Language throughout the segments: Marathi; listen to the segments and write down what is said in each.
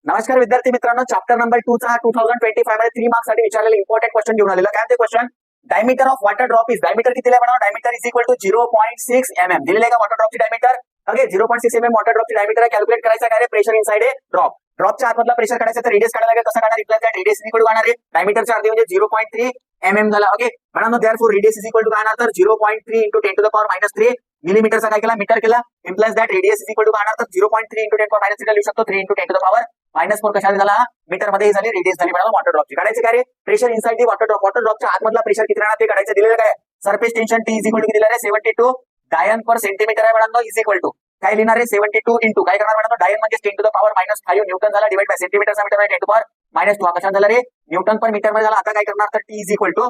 नमस्कार विद्यार्थी मित्रांनो, चॅप्टर नंबर 2 चा 2025 मध्ये 3 मार्क्स साठी विचारलेले इम्पॉर्टंट क्वेश्चन घेऊन आलेलो. काय ते question? Diameter of water drop is, diameter किती आहे बनवा? Diameter is equal to 0.6 mm दिलेले का वॉटर ड्रॉपची डायमीटर? ओके, 0.6 mm वॉटर ड्रॉपची डायमीटर आहे. कॅल्क्युलेट करायचं काय रे? Pressure inside a drop. ड्रॉपच्या आतमधला प्रेशर काढायचं तर रेडियस काढायला लागेल. कसं काढणार? Reply that radius equal to काय? डायमीटरच्या अर्धी म्हणजे 0.3 mm झाला. ओके म्हणून therefore radius is equal to काय? तर 0.3 × 10⁻³ मिलीमीटरचा काय केला? मीटर केला. Implies that radius is equal to काय? तर 0.3 × 10⁻³ लिहू शकतो. 3 × 10⁻⁻4 कशाला झाला? मीटर मध्ये झाली, रेडियस झाली मिळाला वॉटर ड्रॉपची. काढायचे काय रे? Pressure inside the water drop. Water ड्रॉपच्या आतमधला प्रेशर किती राहणार ते काढायचं. दिलेलं काय? Surface tension T is equal to किती दिलेलं आहे? 72 डायन पर सेंटीमीटर आहे मिळालो. इज इक्वल टू काय लिहिणार आहे? 72 इंटू काय करणार मिळालो? डायन म्हणजे 10⁻⁻5 न्यूटन झाला, डिवाइड बाय सेंटीमीटर मीटर आहे 10⁻⁻2 कशा झाला रे? न्यूटन पर मीटर मध्ये झाला. आता काय करणार? तर T is equal to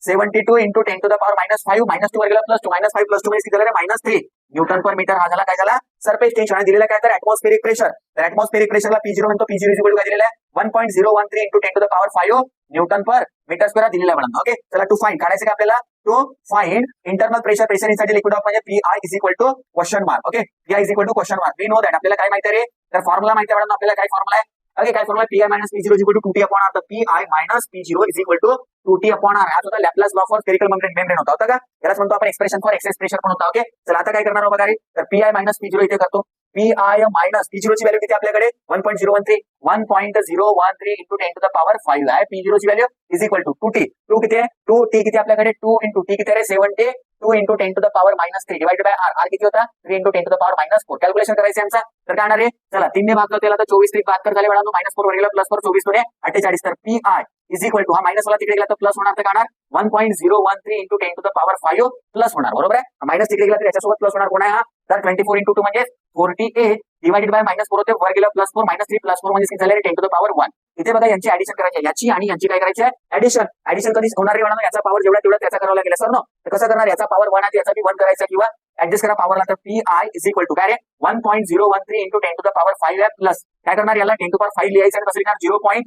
72 into 10⁻⁻5 -2 वर गेला +2 -5 +2 म्हणजे किती झालं रे? -3 न्यूटन पर मीटर. हा झाला काय झाला? Surface tension. आणि दिलेला काय? तर ऍटमॉस्फेरिक प्रेशर. तर ऍटमॉस्फेरिक प्रेशरला P0 म्हणतो. P0 इज इक्वल टू काय दिलेला आहे? 1.013 इंटू 10⁻5 न्यूटन पर मीटर स्क्वेअर दिलेला आहे. ओके चला, टू फाइंड काढायचं का आपल्याला? To find internal pressure, pressure inside liquid of म्हणजे PI is equal to question mark. Okay PI is equal to question mark. We know that. आपल्याला काय माहिती आहे रे? तर फॉर्म्युला माहिती आहे आपल्याला. काय फॉर्म्युला आहे? ओके काय formula? PI - P0 is equal to 2T/R. तर PI - P0 is equal to 2T/R. हा होता Laplace law for spherical membrane होता का? यालाच म्हणतो आपण एक्सप्रेशन फॉर एक्सेस प्रेशर पण होता. ओके चला आता काय करणार आहोत बघा रे? तर PI - P0 इथे करतो. PI - P0 ची व्हॅल्यू किती आपल्याकडे? 1.013 इंटू 10⁻5 आहे. P0 ची value is equal to 2T. 2 किती आहे? 2T किती आपल्याकडे? 2 इंटू T किती आहे? 72 into 10⁻³ divided by R. R किती होता? 3 इंटू 10⁻⁴. कॅल्क्युलेशन करायचं आमचा. तर काय येणार आहे? चला 3 ने भाग केला तर 24 3 72 झाले मिळालो. -4 वर गेला +4 24 दुने 48. तर PI इज इक्वल टू हा मायनस वाला तिकडे गेला तर प्लस होणार. तर काय होणार? 1.013 इंटू 10⁻5 प्लस होणार. बरोबर आहे. मायनस तिकडे गेला तर याच्यासोबत प्लस होणार. कोण आहे हा? तर 24 इंटू 2 म्हणजे 48 डिवाइडेड बाय -4 होते. वर गेला +4 -3 +4 म्हणजे किती झाले? 10⁻1. इथे बघा यांची ऍडिशन करायची आहे. याची आणि यांची काय करायची आहे? ऍडिशन कधीच होणार नाही. याचा पॉवर जेवढा तेवढा त्याचा करावा लागेल सर. नो तर कसं करणार? याचा पॉवर 1 आहे याचा बी 1 करायचा किंवा ऍडजस्ट करा पॉवरला. तर PI इज इक्वल टू काय रे? 1.013 इंटू 10⁻5 आहे प्लस काय करणार? याला 10⁻5 लिहायचं आणि कसं लिहिणार? 0.1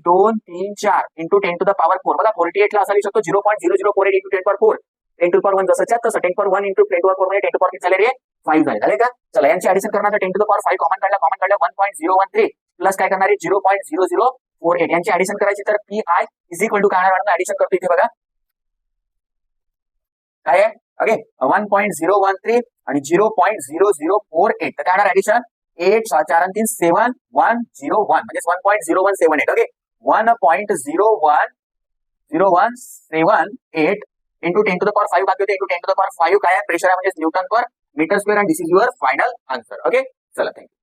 2 3 4 इंटू 10⁻4. बघा 48 ला असा लिहू शकतो 0.0048 इंटू 10⁻4. 10⁻1 जसं तसं 10⁻1 इंटू 10⁻4 म्हणजे 10⁻4 झाले रे? 5 झाले का? चला यांची ऍडिशन करणार. तर 10⁻5 कॉमन काढल्या 1.013 प्लस काय करणार आहे? 0.0048 यांची ऍडिशन करायची. तर PI इज इक्वल टू काय होणार? ऍडिशन करतो इथे बघा काय आहे? ओके 1.013 आणि 0.0048. तर काय होणार ऍडिशन? 8 4 3 7 1 0 1 म्हणजे 1.0178. ओके 1.0178 इंटू 10⁻5 बाकी होते. इंटू 10⁻5 काय आहे? प्रेशर आहे म्हणजे न्यूटन पर मीटर स्क्वेअर. आणि this is your final answer. Okay चला थँक्यू.